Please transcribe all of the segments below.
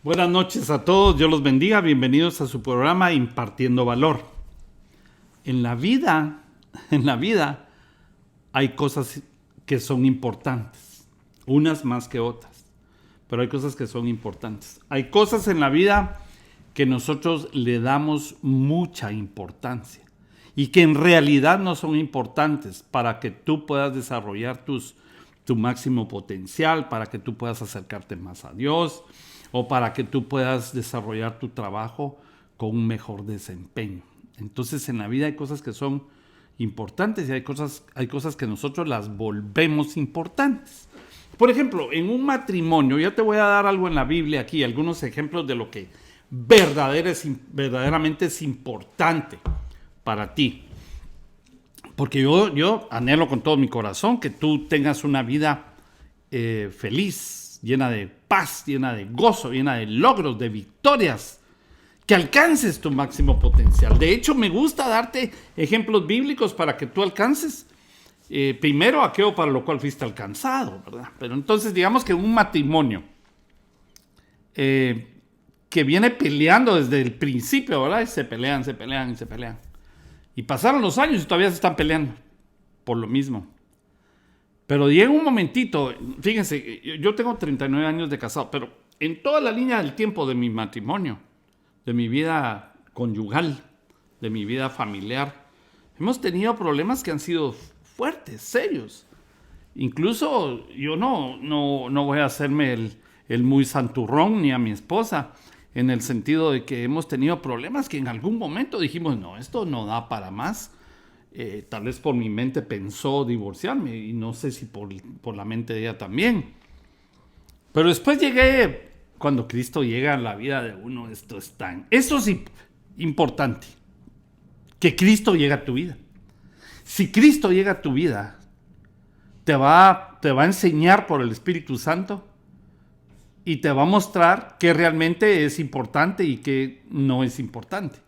Buenas noches a todos, Dios los bendiga, bienvenidos a su programa Impartiendo Valor. En la vida, en la vida hay cosas que son importantes, unas más que otras, pero hay cosas que son importantes. Hay cosas en la vida que nosotros le damos mucha importancia y que en realidad no son importantes para que tú puedas desarrollar tu máximo potencial, para que tú puedas acercarte más a Dios, o para que tú puedas desarrollar tu trabajo con un mejor desempeño. Entonces en la vida hay cosas que son importantes y hay cosas que nosotros las volvemos importantes. Por ejemplo, en un matrimonio, ya te voy a dar algo en la Biblia aquí, algunos ejemplos de lo que verdaderamente es importante para ti. Porque yo anhelo con todo mi corazón que tú tengas una vida feliz, llena de paz, llena de gozo, llena de logros, de victorias, que alcances tu máximo potencial. De hecho, me gusta darte ejemplos bíblicos para que tú alcances primero aquello para lo cual fuiste alcanzado, ¿verdad? Pero entonces digamos que un matrimonio que viene peleando desde el principio, ¿verdad? Y se pelean. Y pasaron los años y todavía se están peleando por lo mismo. Pero llega un momentito, fíjense, yo tengo 39 años de casado, pero en toda la línea del tiempo de mi matrimonio, de mi vida conyugal, de mi vida familiar, hemos tenido problemas que han sido fuertes, serios. Incluso yo no voy a hacerme el muy santurrón ni a mi esposa, en el sentido de que hemos tenido problemas que en algún momento dijimos, no, esto no da para más. Tal vez por mi mente pensó divorciarme y no sé si por la mente de ella también. Pero después llegué, cuando Cristo llega a la vida de uno, esto es importante, que Cristo llegue a tu vida. Si Cristo llega a tu vida, te va a enseñar por el Espíritu Santo y te va a mostrar qué realmente es importante y qué no es importante.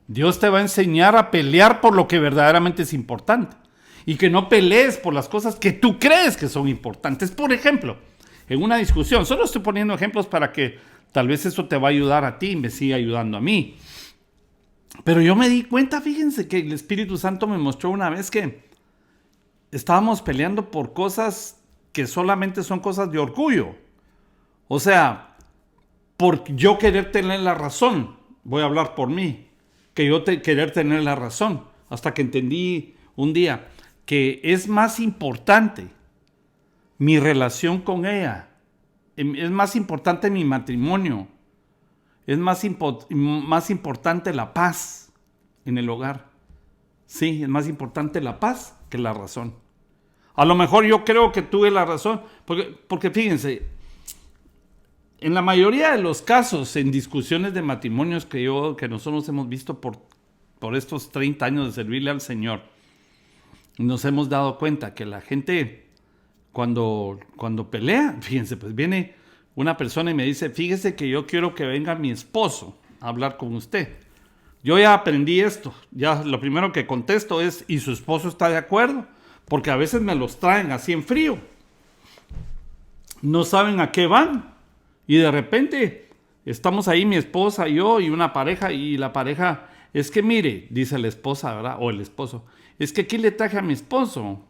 Dios te va a enseñar a pelear por lo que verdaderamente es importante y que no pelees por las cosas que tú crees que son importantes. Por ejemplo, en una discusión, solo estoy poniendo ejemplos para que tal vez eso te va a ayudar a ti y me siga ayudando a mí. Pero yo me di cuenta, fíjense, que el Espíritu Santo me mostró una vez que estábamos peleando por cosas que solamente son cosas de orgullo. O sea, por yo querer tener la razón, voy a hablar por mí, que yo querer tener la razón, hasta que entendí un día que es más importante mi relación con ella, es más importante mi matrimonio, es más importante la paz en el hogar. Sí, es más importante la paz que la razón. A lo mejor yo creo que tuve la razón, porque fíjense, en la mayoría de los casos, en discusiones de matrimonios que nosotros hemos visto por estos 30 años de servirle al Señor, nos hemos dado cuenta que la gente cuando pelea, fíjense, pues viene una persona y me dice, fíjese que yo quiero que venga mi esposo a hablar con usted. Yo ya aprendí esto, ya lo primero que contesto es, ¿y su esposo está de acuerdo? Porque a veces me los traen así en frío. No saben a qué van. Y de repente estamos ahí, mi esposa, yo y una pareja, y la pareja, es que mire, dice la esposa, ¿verdad? O el esposo, es que aquí le traje a mi esposo,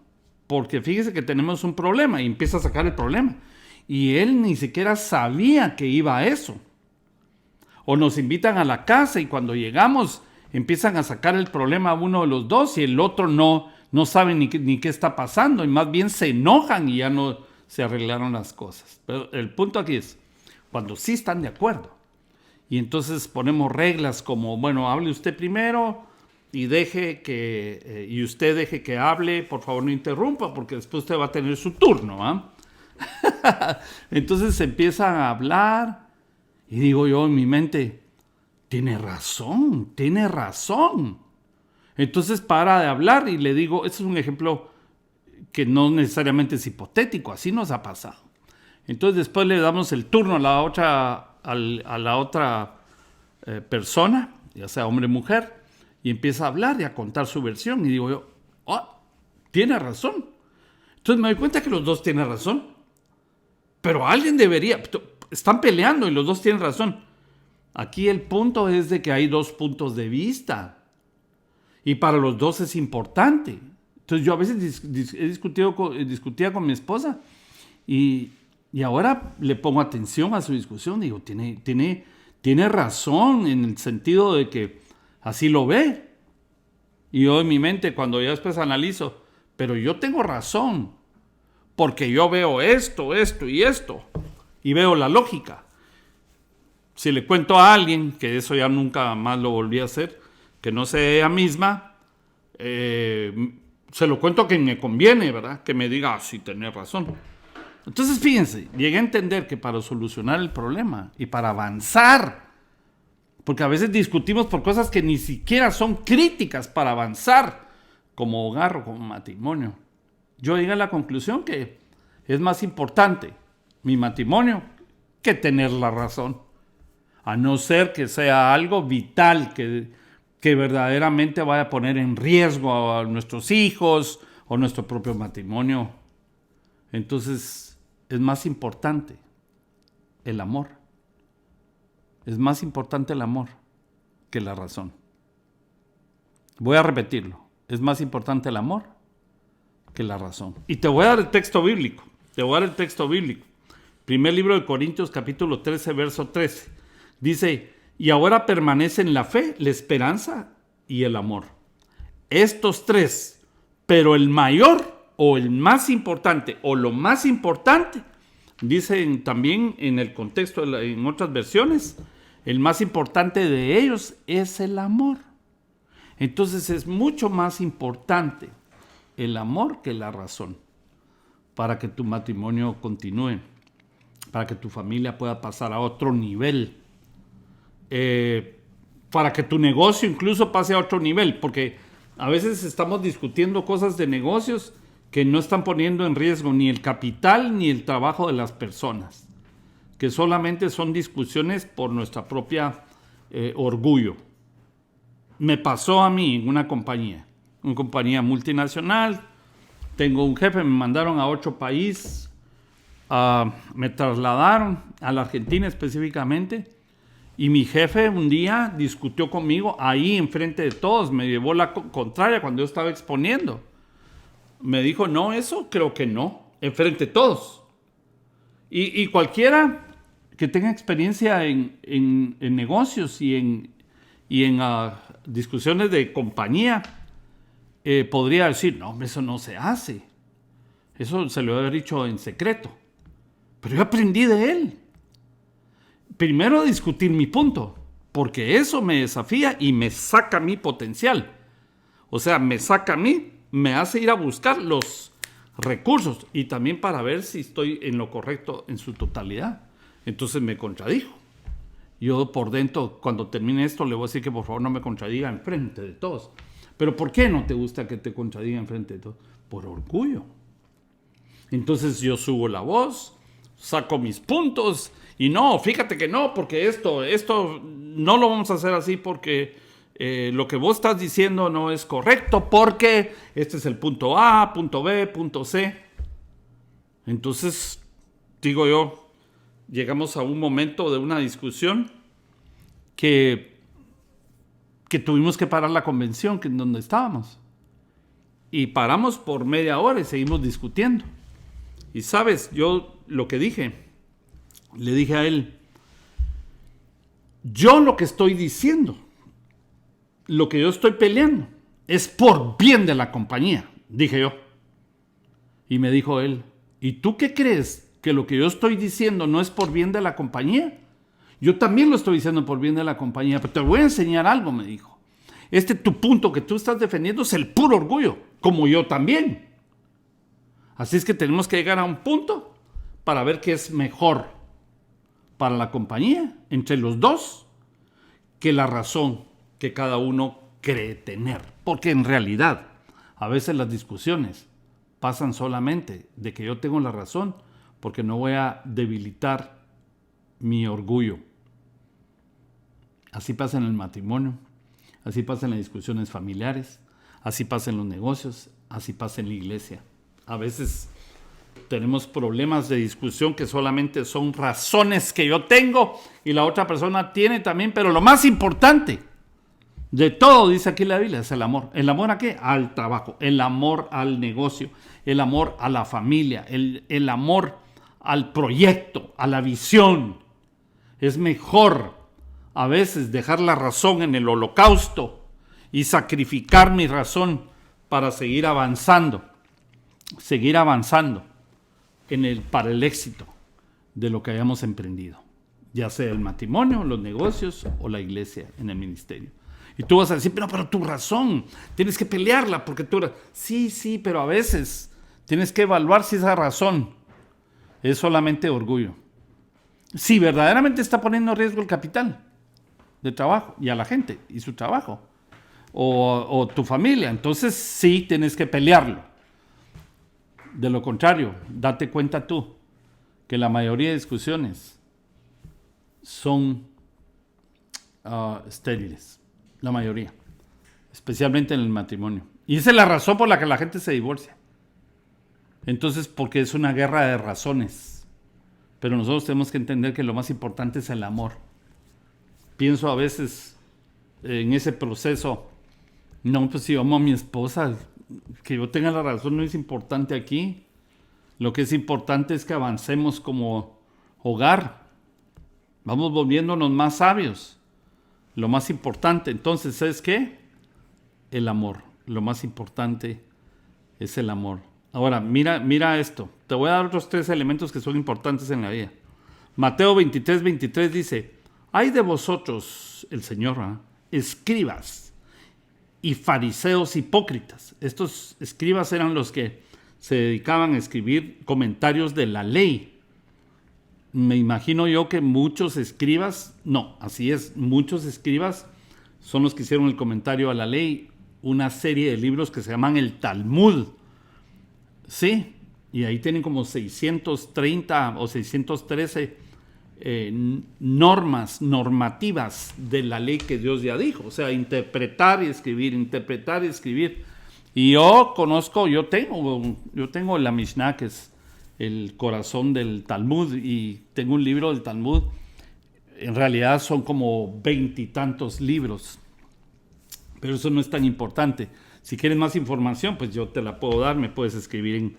porque fíjese que tenemos un problema, y empieza a sacar el problema. Y él ni siquiera sabía que iba a eso. O nos invitan a la casa y cuando llegamos empiezan a sacar el problema a uno de los dos y el otro no sabe ni qué está pasando, y más bien se enojan y ya no se arreglaron las cosas. Pero el punto aquí es, cuando sí están de acuerdo. Y entonces ponemos reglas como, bueno, hable usted primero y y usted deje que hable, por favor no interrumpa, porque después usted va a tener su turno, ¿ah? Entonces se empiezan a hablar y digo yo en mi mente, tiene razón. Entonces para de hablar y le digo, este es un ejemplo que no necesariamente es hipotético, así nos ha pasado. Entonces después le damos el turno a la otra persona, ya sea hombre o mujer, y empieza a hablar y a contar su versión. Y digo yo, tiene razón. Entonces me doy cuenta que los dos tienen razón. Pero alguien debería, están peleando y los dos tienen razón. Aquí el punto es de que hay dos puntos de vista y para los dos es importante. Entonces yo a veces discutía con mi esposa y ahora le pongo atención a su discusión. Digo, tiene razón en el sentido de que así lo ve. Y yo en mi mente, cuando ya después analizo, pero yo tengo razón, porque yo veo esto y esto, y veo la lógica. Si le cuento a alguien, que eso ya nunca más lo volví a hacer, que no sea ella misma, se lo cuento a quien me conviene, ¿verdad? Que me diga, sí, tenés razón. Entonces, fíjense, llegué a entender que para solucionar el problema y para avanzar, porque a veces discutimos por cosas que ni siquiera son críticas para avanzar, como hogar o como matrimonio. Yo llegué a la conclusión que es más importante mi matrimonio que tener la razón, a no ser que sea algo vital que verdaderamente vaya a poner en riesgo a nuestros hijos o nuestro propio matrimonio. Entonces es más importante el amor. Es más importante el amor que la razón. Voy a repetirlo. Es más importante el amor que la razón. Y te voy a dar el texto bíblico. Primer libro de Corintios, capítulo 13, verso 13. Dice, y ahora permanecen la fe, la esperanza y el amor. Estos tres, pero el mayor o el más importante o lo más importante, dicen también en el contexto, en otras versiones, el más importante de ellos es el amor. Entonces es mucho más importante el amor que la razón para que tu matrimonio continúe, para que tu familia pueda pasar a otro nivel, para que tu negocio incluso pase a otro nivel, porque a veces estamos discutiendo cosas de negocios que no están poniendo en riesgo ni el capital ni el trabajo de las personas, que solamente son discusiones por nuestra propia orgullo. Me pasó a mí en una compañía multinacional. Tengo un jefe, me mandaron a otro país, me trasladaron a la Argentina específicamente, y mi jefe un día discutió conmigo ahí enfrente de todos, me llevó la contraria cuando yo estaba exponiendo. Me dijo, no, eso creo que no, enfrente de todos. Y cualquiera que tenga experiencia en negocios y en discusiones de compañía, podría decir, no, eso no se hace. Eso se lo he dicho en secreto. Pero yo aprendí de él. Primero a discutir mi punto, porque eso me desafía y me saca mi potencial. O sea, me saca a mí, me hace ir a buscar los recursos y también para ver si estoy en lo correcto en su totalidad. Entonces me contradijo. Yo por dentro, cuando termine esto, le voy a decir que por favor no me contradiga enfrente de todos. ¿Pero por qué no te gusta que te contradiga enfrente de todos? Por orgullo. Entonces yo subo la voz, saco mis puntos y no, fíjate que no, porque esto no lo vamos a hacer así porque lo que vos estás diciendo no es correcto, porque este es el punto A, punto B, punto C. Entonces, digo yo, llegamos a un momento de una discusión que tuvimos que parar la convención en donde estábamos. Y paramos por media hora y seguimos discutiendo. Y sabes, yo lo que le dije a él, yo lo que estoy diciendo, lo que yo estoy peleando, es por bien de la compañía, dije yo. Y me dijo él, ¿y tú qué crees? ¿Que lo que yo estoy diciendo no es por bien de la compañía? Yo también lo estoy diciendo por bien de la compañía, pero te voy a enseñar algo, me dijo. Tu punto que tú estás defendiendo es el puro orgullo, como yo también. Así es que tenemos que llegar a un punto para ver qué es mejor para la compañía, entre los dos, que la razón que cada uno cree tener. Porque en realidad, a veces las discusiones pasan solamente de que yo tengo la razón, porque no voy a debilitar mi orgullo. Así pasa en el matrimonio, así pasa en las discusiones familiares, así pasa en los negocios, así pasa en la iglesia. A veces tenemos problemas de discusión que solamente son razones que yo tengo y la otra persona tiene también, pero lo más importante de todo, dice aquí la Biblia, es el amor. ¿El amor a qué? Al trabajo, el amor al negocio, el amor a la familia, el amor al proyecto, a la visión. Es mejor a veces dejar la razón en el holocausto y sacrificar mi razón para seguir avanzando para el éxito de lo que hayamos emprendido, ya sea el matrimonio, los negocios o la iglesia en el ministerio. Y tú vas a decir, pero tu razón, tienes que pelearla porque tú... Sí, pero a veces tienes que evaluar si esa razón es solamente orgullo. Si verdaderamente está poniendo en riesgo el capital de trabajo y a la gente y su trabajo o tu familia, entonces sí tienes que pelearlo. De lo contrario, date cuenta tú que la mayoría de discusiones son estériles. La mayoría, especialmente en el matrimonio. Y esa es la razón por la que la gente se divorcia. Entonces, porque es una guerra de razones. Pero nosotros tenemos que entender que lo más importante es el amor. Pienso a veces en ese proceso, no, pues si yo amo a mi esposa, que yo tenga la razón no es importante aquí. Lo que es importante es que avancemos como hogar. Vamos volviéndonos más sabios. Lo más importante, entonces, ¿es qué? El amor. Lo más importante es el amor. Ahora, mira esto. Te voy a dar otros 3 elementos que son importantes en la vida. Mateo 23:23 dice, hay de vosotros, el Señor, escribas y fariseos hipócritas. Estos escribas eran los que se dedicaban a escribir comentarios de la ley. Me imagino yo que muchos escribas son los que hicieron el comentario a la ley, una serie de libros que se llaman el Talmud. Sí, y ahí tienen como 630 o 613 normativas de la ley que Dios ya dijo. O sea, interpretar y escribir. Y yo tengo la Mishnah, que es el corazón del Talmud, y tengo un libro del Talmud. En realidad son como 20 y tantos libros, pero eso no es tan importante. Si quieres más información, pues yo te la puedo dar, me puedes escribir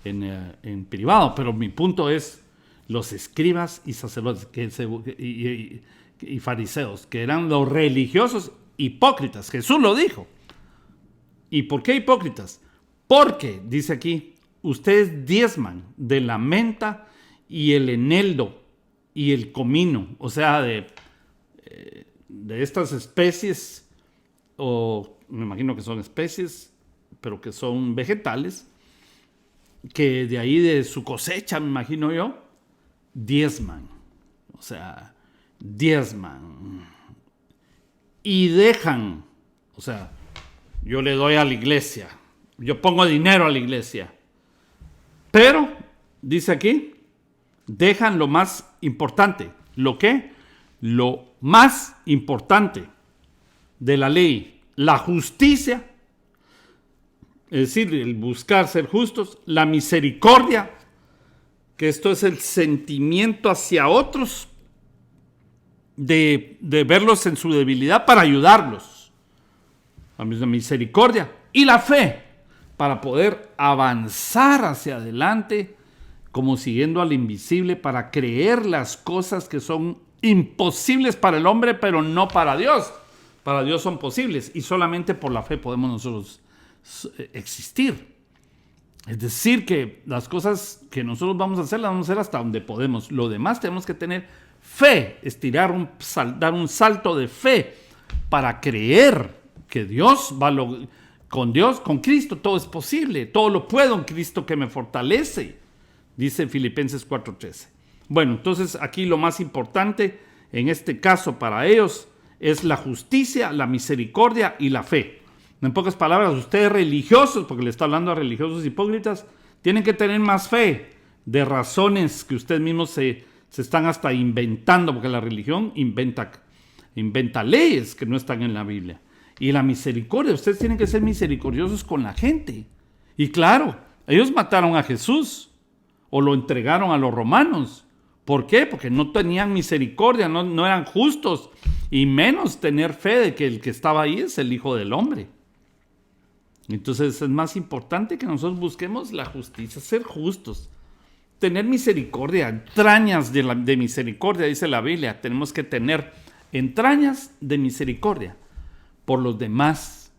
en privado, pero mi punto es los escribas y sacerdotes y fariseos, que eran los religiosos hipócritas. Jesús lo dijo. ¿Y por qué hipócritas? Porque, dice aquí, ustedes diezman de la menta y el eneldo y el comino, o sea, de estas especies, o me imagino que son especies, pero que son vegetales, que de ahí de su cosecha, me imagino yo, diezman. O sea, diezman. Y dejan, o sea, yo le doy a la iglesia, yo pongo dinero a la iglesia. Pero, dice aquí, dejan lo más importante. ¿Lo qué? Lo más importante de la ley. La justicia, es decir, el buscar ser justos. La misericordia, que esto es el sentimiento hacia otros, de verlos en su debilidad para ayudarlos. La misericordia. Y la fe, para poder avanzar hacia adelante, como siguiendo al invisible, para creer las cosas que son imposibles para el hombre, pero no para Dios. Para Dios son posibles, y solamente por la fe podemos nosotros existir. Es decir, que las cosas que nosotros vamos a hacer, las vamos a hacer hasta donde podemos. Lo demás tenemos que tener fe, dar un salto de fe para creer que Dios va a con Dios, con Cristo, todo es posible. Todo lo puedo en Cristo que me fortalece, dice Filipenses 4:13. Bueno, entonces aquí lo más importante en este caso para ellos es la justicia, la misericordia y la fe. En pocas palabras, ustedes religiosos, porque le está hablando a religiosos hipócritas, tienen que tener más fe de razones que ustedes mismos se están hasta inventando, porque la religión inventa leyes que no están en la Biblia. Y la misericordia, ustedes tienen que ser misericordiosos con la gente. Y claro, ellos mataron a Jesús. o lo entregaron a los romanos. ¿Por qué? Porque no tenían misericordia, no eran justos, y menos tener fe de que el que estaba ahí es el Hijo del Hombre. Entonces es más importante que nosotros busquemos la justicia, ser justos, tener misericordia, entrañas de misericordia, dice la Biblia. Tenemos que tener entrañas de misericordia por los demás.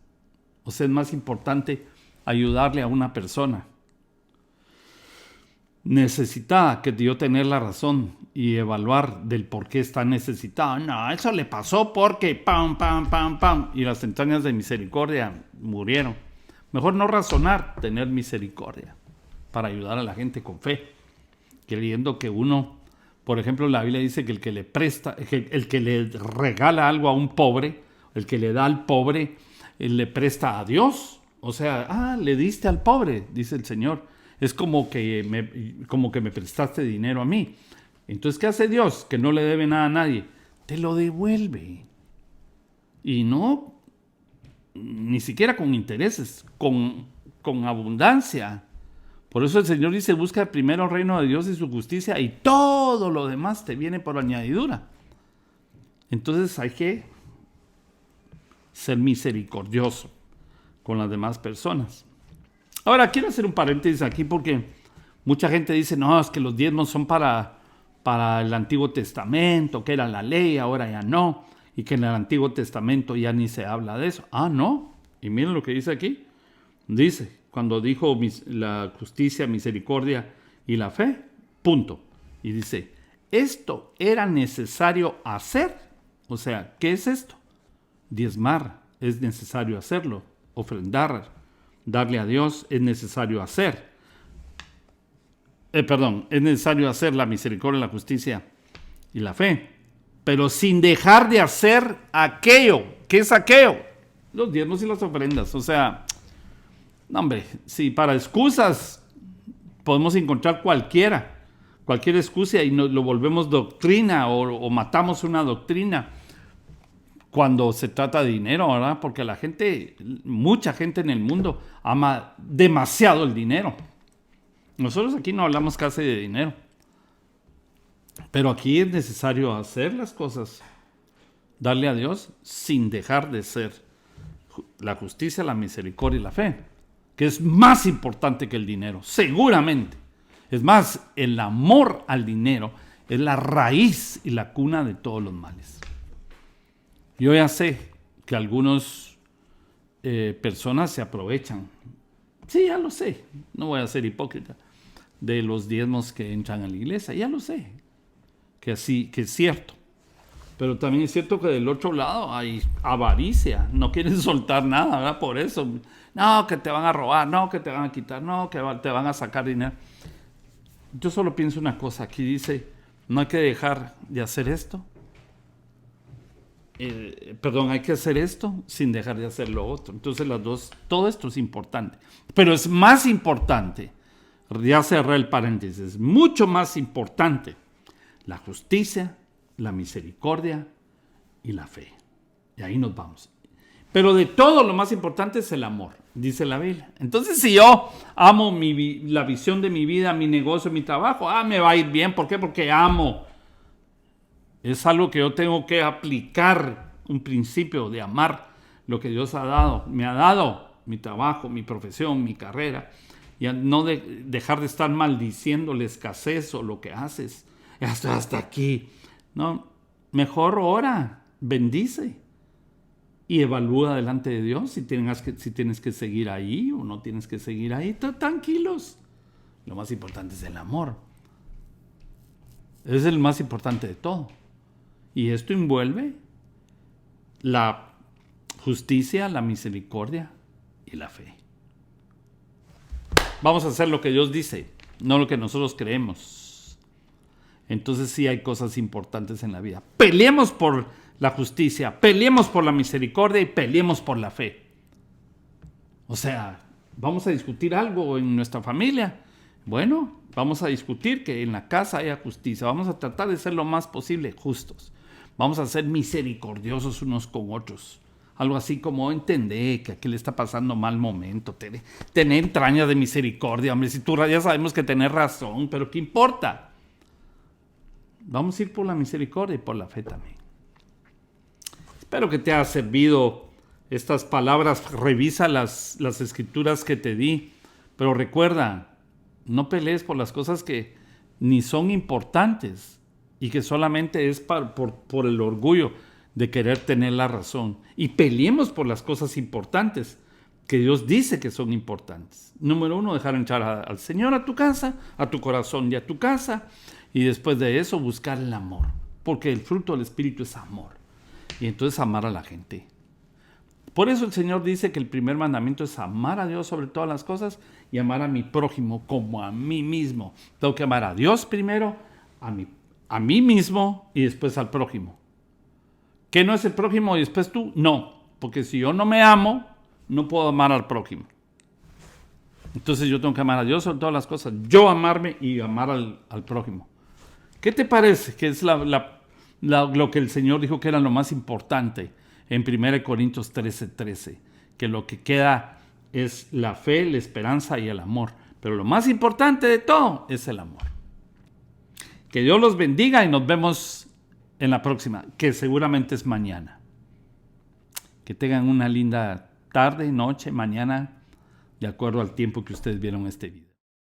O sea, es más importante ayudarle a una persona necesitada que yo tener la razón y evaluar del por qué está necesitada. No, eso le pasó porque pam, y las entrañas de misericordia murieron. Mejor no razonar, tener misericordia para ayudar a la gente con fe, creyendo que uno, por ejemplo, la Biblia dice que el que le presta, el que le regala algo a un pobre, el que le da al pobre, él le presta a Dios. O sea, le diste al pobre, dice el Señor. Es como que me prestaste dinero a mí. Entonces, ¿qué hace Dios? Que no le debe nada a nadie. Te lo devuelve. Y no, ni siquiera con intereses, con abundancia. Por eso el Señor dice, busca primero el reino de Dios y su justicia, y todo lo demás te viene por añadidura. Entonces hay que ser misericordioso con las demás personas. Ahora, quiero hacer un paréntesis aquí porque mucha gente dice, no, es que los diezmos son para el Antiguo Testamento, que era la ley, ahora ya no, y que en el Antiguo Testamento ya ni se habla de eso. Ah, no. Y miren lo que dice aquí. Dice, cuando dijo la justicia, misericordia y la fe, punto. Y dice, esto era necesario hacer. O sea, ¿qué es esto? Diezmar, es necesario hacerlo. Ofrendar, darle a Dios, es necesario hacer. Es necesario hacer la misericordia, la justicia y la fe. Pero sin dejar de hacer aquello. ¿Qué es aquello? Los diezmos y las ofrendas. O sea, no, hombre, si para excusas podemos encontrar cualquier excusa y lo volvemos doctrina o matamos una doctrina cuando se trata de dinero, ¿verdad? Porque mucha gente en el mundo ama demasiado el dinero. Nosotros aquí no hablamos casi de dinero, pero aquí es necesario hacer las cosas, darle a Dios sin dejar de ser la justicia, la misericordia y la fe, que es más importante que el dinero, seguramente. Es más, el amor al dinero es la raíz y la cuna de todos los males. Yo ya sé que algunas personas se aprovechan, sí, ya lo sé, no voy a ser hipócrita, de los diezmos que entran a la iglesia, ya lo sé, que es cierto. Pero también es cierto que del otro lado hay avaricia, no quieren soltar nada, ¿verdad? Por eso, no, que te van a robar, no, que te van a quitar, no, que te van a sacar dinero. Yo solo pienso una cosa, aquí dice, no hay que dejar de hacer esto. Hay que hacer esto sin dejar de hacer lo otro. Entonces todo esto es importante. Pero es más importante, ya cerré el paréntesis, mucho más importante, la justicia, la misericordia y la fe. Y ahí nos vamos. Pero de todo lo más importante es el amor, dice la Biblia. Entonces si yo amo la visión de mi vida, mi negocio, mi trabajo, me va a ir bien. ¿Por qué? Porque amo. Es algo que yo tengo que aplicar, un principio de amar lo que Dios me ha dado, mi trabajo, mi profesión, mi carrera, y no dejar de estar maldiciendo la escasez o lo que haces. Hasta aquí. No, mejor ora, bendice y evalúa delante de Dios si tienes que seguir ahí o no tienes que seguir ahí. Tranquilos. Lo más importante es el amor. Es el más importante de todo. Y esto envuelve la justicia, la misericordia y la fe. Vamos a hacer lo que Dios dice, no lo que nosotros creemos. Entonces sí hay cosas importantes en la vida. Peleemos por la justicia, peleemos por la misericordia y peleemos por la fe. O sea, vamos a discutir algo en nuestra familia. Bueno, vamos a discutir que en la casa haya justicia. Vamos a tratar de ser lo más posible justos. Vamos a ser misericordiosos unos con otros. algo así como entender que aquí le está pasando mal momento, tener entrañas de misericordia, hombre, si tú ya sabemos que tenés razón, pero ¿qué importa? Vamos a ir por la misericordia y por la fe también. Espero que te haya servido estas palabras. Revisa las escrituras que te di, pero recuerda, no pelees por las cosas que ni son importantes y que solamente es por el orgullo de querer tener la razón. Y peleemos por las cosas importantes que Dios dice que son importantes. Número 1, dejar entrar al Señor a tu casa, a tu corazón y a tu casa. Y después de eso buscar el amor, porque el fruto del Espíritu es amor. Y entonces amar a la gente. Por eso el Señor dice que el primer mandamiento es amar a Dios sobre todas las cosas y amar a mi prójimo como a mí mismo. Tengo que amar a Dios primero, a mí mismo y después al prójimo. ¿Qué no es el prójimo y después tú? No, porque si yo no me amo, no puedo amar al prójimo. Entonces yo tengo que amar a Dios sobre todas las cosas, yo amarme y amar al prójimo. ¿Qué te parece que es lo que el Señor dijo que era lo más importante en 1 Corintios 13:13? Que lo que queda es la fe, la esperanza y el amor. Pero lo más importante de todo es el amor. Que Dios los bendiga y nos vemos en la próxima, que seguramente es mañana. Que tengan una linda tarde, noche, mañana, de acuerdo al tiempo que ustedes vieron este video.